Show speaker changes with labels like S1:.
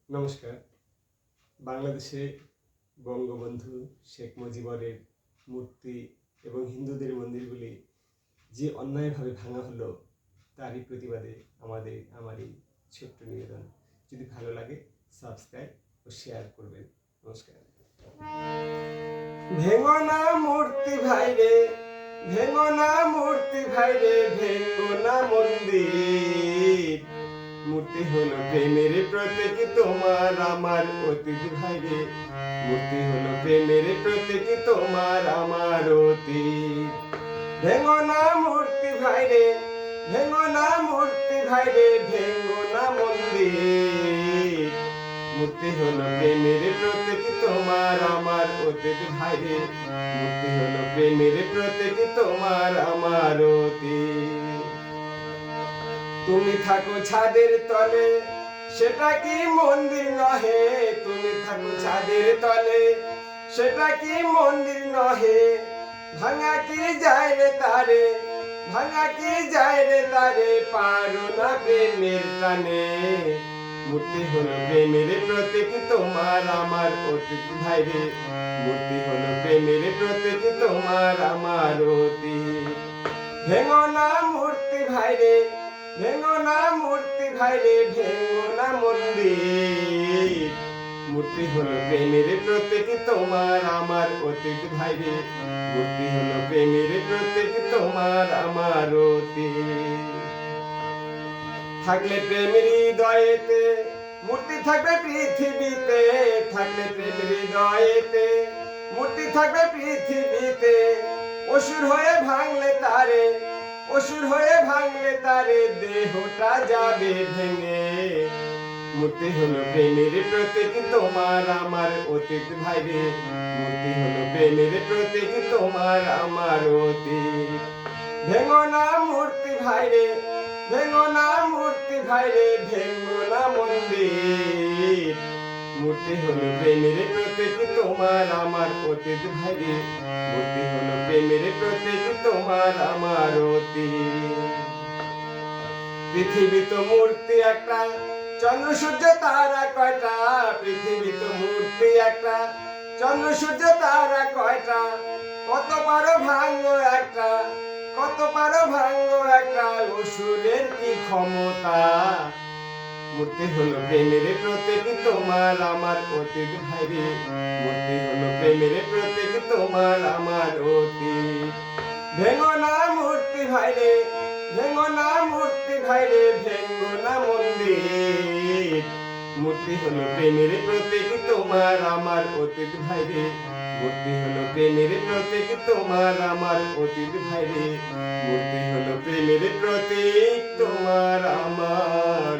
S1: নমস্কার। বাংলাদেশে বঙ্গবন্ধু শেখ মুজিবরের মূর্তি এবং হিন্দুদের মন্দিরগুলি যে অন্যায়ভাবে ভাঙা হলো, তারই প্রতিবাদে আমার এই ছোট্ট নিবেদন। যদি ভালো লাগে সাবস্ক্রাইব ও শেয়ার করবেন। নমস্কার। ভেঙো না মূর্তি ভাইরে, ভেঙো না মূর্তি ভাইরে, ভেঙো না মন্দির। মূর্তি হলো প্রেমের প্রতীক, তোমার আমার অতীত ভাইরে। মূর্তি হলো প্রেমের প্রতীক, তোমার আমার অতীত। ভেঙো না মূর্তি ভাইরে, ভেঙো না মূর্তি ভাইরে, ভেঙো না মন্দির। মূর্তি হলো প্রেমের প্রতীক, তোমার আমার অতীত ভাইরে। মূর্তি হলো প্রেমের প্রতীক, তোমার আমার অতীত। তুমি থাকো ছাদের তলে, সেটা কি মন্দির নহে? তুমি থাকো ছাদের তলে, সেটা কি মন্দির নহে? ভাঙা কি যায় রে তারে, ভাঙা কি যায় রে তারে, পারো না প্রেমের টানে। মূর্তি হলো প্রেমের প্রতীক, তোমার আমার অতীত ভাইরে। মূর্তি হলো প্রেমের প্রতীক, তোমার আমার অতীত। ভেঙো না মূর্তি ভাইরে, ভেঙো না মূর্তি ভাইরে, ভেঙো না মন্দির। মূর্তি হলো প্রেমের প্রতীক, তোমার আমার অতীত ভাইরে। মূর্তি হলো প্রেমের প্রতীক, তোমার আমার অতীত। থাকলে প্রেমের হৃদয়েতে, মূর্তি থাকবে পৃথিবীতে। থাকলে প্রেমের হৃদয়েতে, মূর্তি থাকবে পৃথিবীতে। অসুর হয়ে ভাঙলে তারে, অসুর হয়ে ভাঙলে তারে, দেহটা যাবে ভেঙে। মূর্তি হলো প্রেমের প্রতীক, তোমার আমার অতীত ভাইরে। মূর্তি হলো প্রেমের প্রতীক, তোমার আমার অতীত। ভেঙো না মূর্তি ভাইরে, ভেঙো না মূর্তি ভাইরে, ভেঙো না মন্দির। মূর্তি হলো প্রেমের প্রতীক, তোমার আমার অতীত ভাইরে। মূর্তি হলো প্রেমের প্রতীক, তোমার আমার অতীত। পৃথিবী তো মূর্তি একটা, চন্দ্র সূর্য তারা কয়টা? পৃথিবী তো মূর্তি একটা, চন্দ্র সূর্য তারা কয়টা? কত পারো ভাঙ্গো একটা, কত পারো ভাঙ্গো একটা, অসুরের কি ক্ষমতা? মূর্তি হলো প্রেমের প্রতীক, তোমার আমার অতীত ভাইরে। মূর্তি হলো প্রেমের প্রতীক, তোমার আমার অতীত। ভেঙো না মূর্তি ভাইরে, ভেঙো না মূর্তি ভাইরে, ভেঙো না মন্দির। মূর্তি হলো প্রেমের প্রতীক, তোমার আমার অতীত ভাইরে। মূর্তি হলো প্রেমের প্রতীক, তোমার আমার অতীত ভাইরে। মূর্তি হলো প্রেমের প্রতীক, তোমার আমার